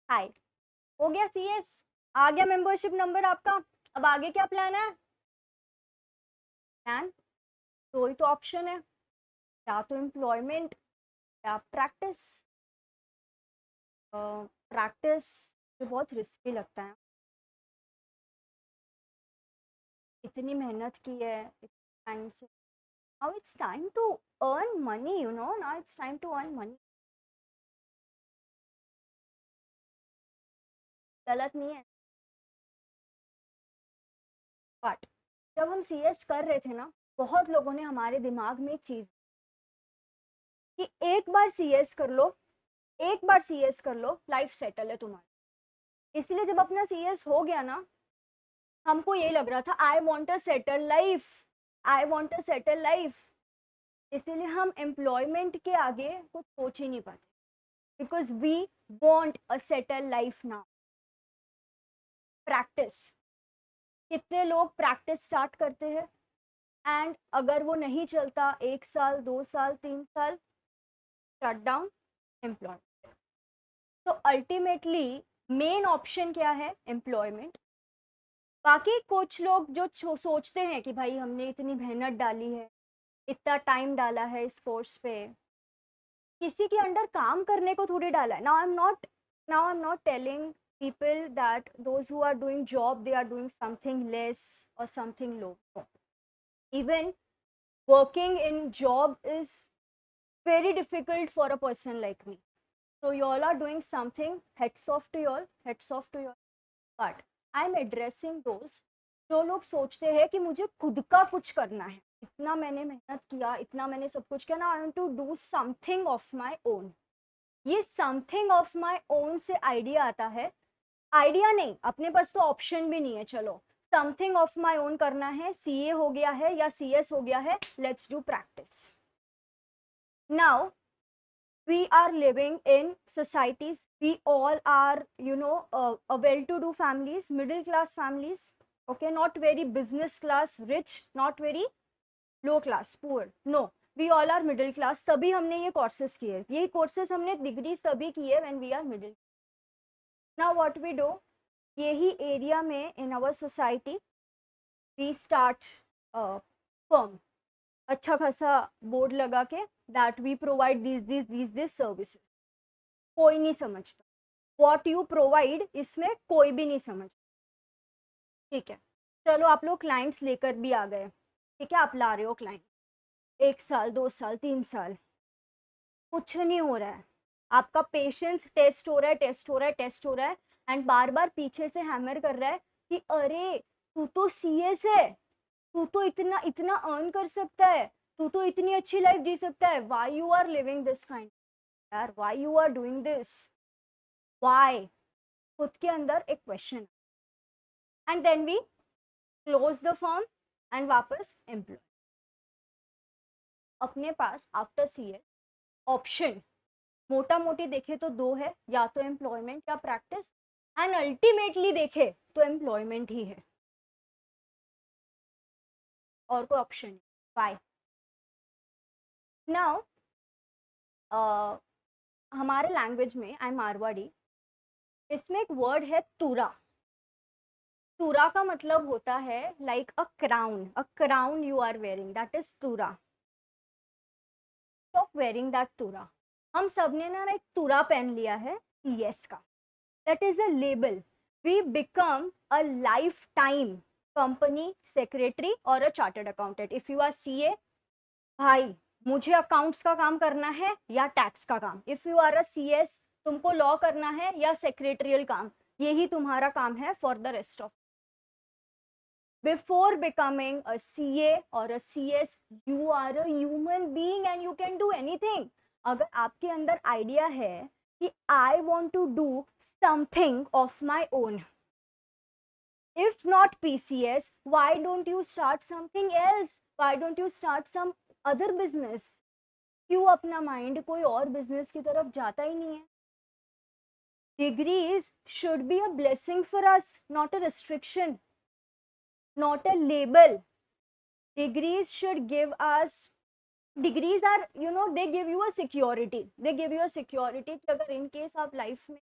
हाय। हो गया सीएस, आ गया मेंबरशिप नंबर आपका। अब आगे क्या प्लान है? प्लान दो ही तो ऑप्शन है, या तो एम्प्लॉयमेंट या प्रैक्टिस। प्रैक्टिस तो बहुत रिस्की लगता है, इतनी मेहनत की है इतने टाइम से। Now it's time to earn money, you know, now it's time to earn money. गलत नहीं है, बट जब हम सीएस कर रहे थे ना, बहुत लोगों ने हमारे दिमाग में एक चीज कि एक बार सीएस कर लो, एक बार सीएस कर लो, लाइफ सेटल है तुम्हारी। इसलिए जब अपना सीएस हो गया ना, हमको ये लग रहा था I want a settle life, I want a settle life. इसीलिए हम एम्प्लॉयमेंट के आगे कुछ सोच ही नहीं पाते, because we want a settle life now. Practice, कितने लोग प्रैक्टिस स्टार्ट करते हैं एंड अगर वो नहीं चलता, 1 साल 2 साल 3 साल, शट डाउन एम्प्लॉयमेंट। तो अल्टीमेटली मेन ऑप्शन क्या है? एम्प्लॉयमेंट। बाकी कुछ लोग जो सोचते हैं कि भाई हमने इतनी मेहनत डाली है, इतना टाइम डाला है इस कोर्स पे, किसी के अंडर काम करने को थोड़ी डाला है। Now I am not telling people that those who are doing job they are doing something less or something low. Even working in job is very difficult for a person like me. So you all are doing something, heads off to you all, heads off to you all. But I am addressing those जो लोग सोचते हैं कि मुझे खुद का कुछ करना है, इतना मैंने मेहनत किया, इतना मैंने सब कुछ किया ना, I want to do something of my own. ये समथिंग ऑफ माय ओन से आइडिया आता है। आइडिया नहीं, अपने पास तो ऑप्शन भी नहीं है। चलो समथिंग ऑफ माय ओन करना है, सीए हो गया है या सीएस हो गया है, let's do practice. Now we are living in societies, we all are, you know, a well to do families, middle class families. Okay, not very business class rich, not very low class poor, no, we all are middle class। तभी हमने ये courses किए, यही courses हमने degrees तभी की है when we are middle। now what we do, यही एरिया में in our society we start firm, अच्छा खासा बोर्ड लगा के that we provide these services। कोई नहीं समझता वॉट यू प्रोवाइड, इसमें कोई भी नहीं समझ। ठीक है, चलो आप लोग क्लाइंट्स लेकर भी आ गए, ठीक है, आप ला रहे हो क्लाइंट, 1 साल 2 साल 3 साल, कुछ नहीं हो रहा है। आपका पेशेंस टेस्ट हो रहा है, टेस्ट हो रहा है, टेस्ट हो रहा है, एंड बार बार पीछे से हैमर कर रहा है कि अरे तू तो सीएस है, तू तो इतना इतना अर्न कर सकता है, तू तो इतनी अच्छी लाइफ जी सकता है, why you are living this kind, यार why you are doing this, why. खुद के अंदर एक question, and then we close the firm and वापस एम्प्लॉय। अपने पास आफ्टर सीए ऑप्शन मोटा मोटी देखे तो दो है, या तो एम्प्लॉयमेंट या प्रैक्टिस, एंड अल्टीमेटली देखे तो एम्प्लॉयमेंट ही है, और कोई ऑप्शन नहीं। बाय। नाउ हमारे लैंग्वेज में, आई मारवाड़ी, इसमें एक वर्ड है तुरा। तुरा का मतलब होता है like a crown, a crown you are wearing, that is तुरा। स्टॉप वेयरिंग दैट तुरा। हम सब ने ना एक तुरा पहन लिया है सीएस का, that is a label, we become a lifetime company secretary or a chartered accountant if you are CA। भाई मुझे अकाउंट्स का काम करना है या टैक्स का काम, if you are a CS तुमको लॉ करना है या सेक्रेटरियल काम, यही तुम्हारा काम है for the rest of. Before becoming a CA और a CS you are a human being and you can do anything. अगर आपके अंदर आइडिया है कि I want to do something of my own, if not PCS, why don't you start something else? Why don't you start some other business? क्यों अपना mind कोई और business की तरफ जाता ही नहीं है? Degrees should be a blessing for us, not a restriction, not a label. Degrees should give us, degrees are, you know, they give you a security, they give you a security कि अगर in case आप life में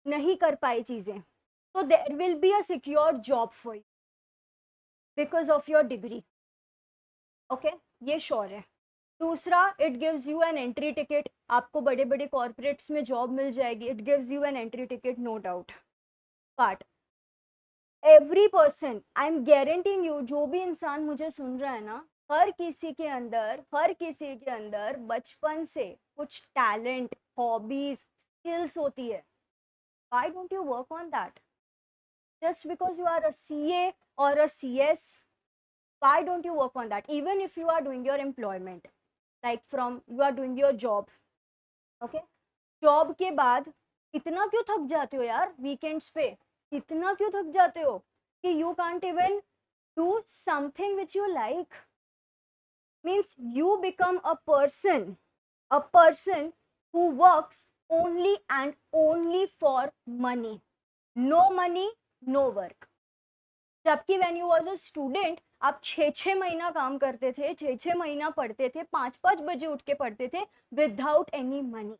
नहीं कर पाए चीजें, तो there will be a secure job for you because of your degree. Okay, ये श्योर है। दूसरा, it gives you an entry ticket, आपको बड़े बड़े कॉर्पोरेट्स में जॉब मिल जाएगी, it gives you an entry ticket, no doubt. But every person, I am guaranteeing you, जो भी इंसान मुझे सुन रहा है ना, हर किसी के अंदर बचपन से कुछ टैलेंट, हॉबीज, स्किल्स होती है। Why don't you work on that? Just because you are a CA और a CS, why don't you work on that? Even if you are doing your employment, like from you are doing your job, okay, job के बाद इतना क्यों थक जाते हो यार weekends पे? इतना क्यों थक जाते हो कि you can't even do something which you like? Means you become a person who works only and only for money. No money, no work. जबकि when you was a student, आप 6 महीना काम करते थे, 6 महीना पढ़ते थे, 5 बजे उठ के पढ़ते थे, without any money,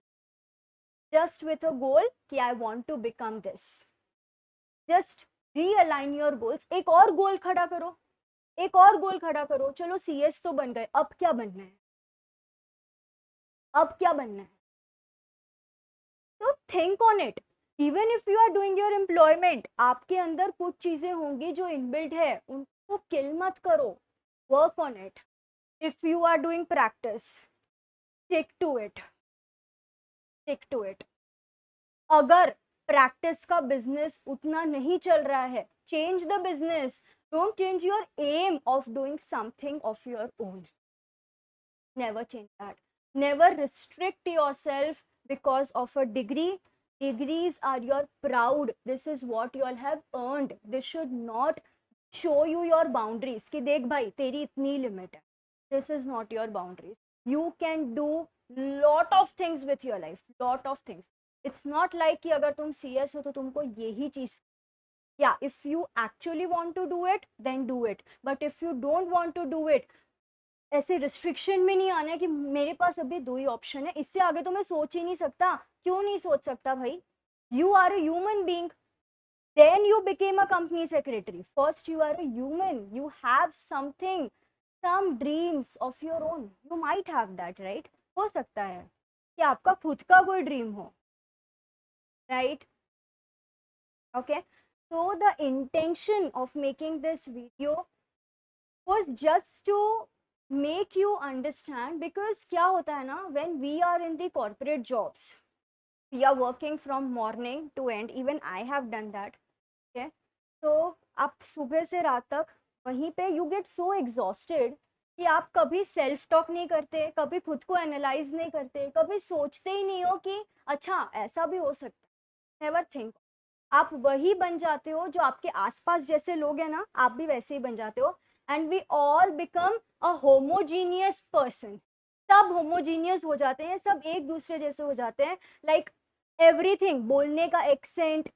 just with a goal कि I want to become this. Just realign your goals, एक और गोल खड़ा करो, एक और गोल खड़ा करो। चलो सीएस तो बन गए, अब क्या बनना है? अब क्या बनना है? तो think on it. Even if you are doing your employment, आपके अंदर कुछ चीजें होंगी जो इनबिल्ट है, उनको किल मत करो, work on it. If you are doing practice, stick to it, stick to it. अगर प्रैक्टिस का बिजनेस उतना नहीं चल रहा है, change the business. Don't change your aim of doing something of your own. Never change that. Never restrict yourself because of a degree. Degrees are your proud. This is what you all have earned. This should not show you your boundaries कि देख भाई तेरी इतनी limit है. This is not your boundaries. You can do lot of things with your life. Lot of things. It's not like कि अगर तुम CS हो तो तुमको यही चीज. Yeah, if you actually want to do it, then do it. But if you don't want to do it, ऐसे restriction में नहीं आना है कि मेरे पास अभी 2 ही ऑप्शन है, इससे आगे तो मैं सोच ही नहीं सकता। क्यों नहीं सोच सकता भाई? You are a human being, then you became a company secretary. First you are a human, you have something, some dreams of your own, you might have that, right? हो सकता है कि आपका खुद का कोई ड्रीम हो, right? Okay, so the intention of making this video was just to make you understand, because क्या होता है ना, when we are in the corporate jobs, we are working from morning to end, even I have done that, okay? तो आप सुबह से रात तक वहीं पे you get so exhausted कि आप कभी सेल्फ टॉक नहीं करते, कभी खुद को एनालाइज नहीं करते, कभी सोचते ही नहीं हो कि अच्छा ऐसा भी हो सकता है। Never think. आप वही बन जाते हो जो आपके आसपास जैसे लोग हैं ना, आप भी वैसे ही बन जाते हो। And we all become a homogeneous person. सब होमोजीनियस हो जाते हैं, सब एक दूसरे जैसे हो जाते हैं। लाइक एवरीथिंग, बोलने का एक्सेंट,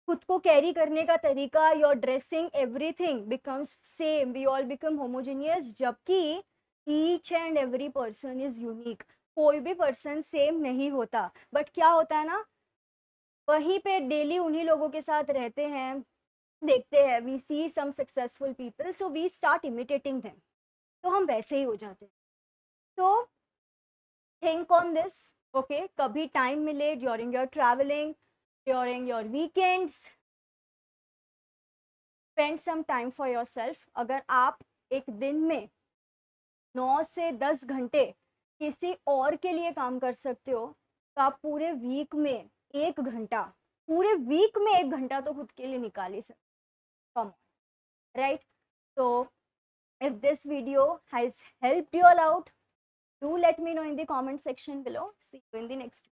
खुद को कैरी करने का तरीका, your dressing, everything becomes same. We all become homogeneous, जबकि each and every person is unique. कोई भी पर्सन सेम नहीं होता। बट क्या होता है ना, वहीं पे डेली उन्हीं लोगों के साथ रहते हैं, देखते हैं, we see some successful people, so we start imitating them, तो हम वैसे ही हो जाते हैं। तो थिंक ऑन दिस, ओके? कभी टाइम मिले during your travelling, during your weekends, spend some time for yourself. अगर आप एक दिन में 9 से 10 घंटे किसी और के लिए काम कर सकते हो, तो आप पूरे वीक में 1 घंटा, पूरे वीक में 1 घंटा तो खुद के लिए निकाल ही सकते। कम, right? So if this video has helped you all out, do let me know in the comment section below. See you in the next video.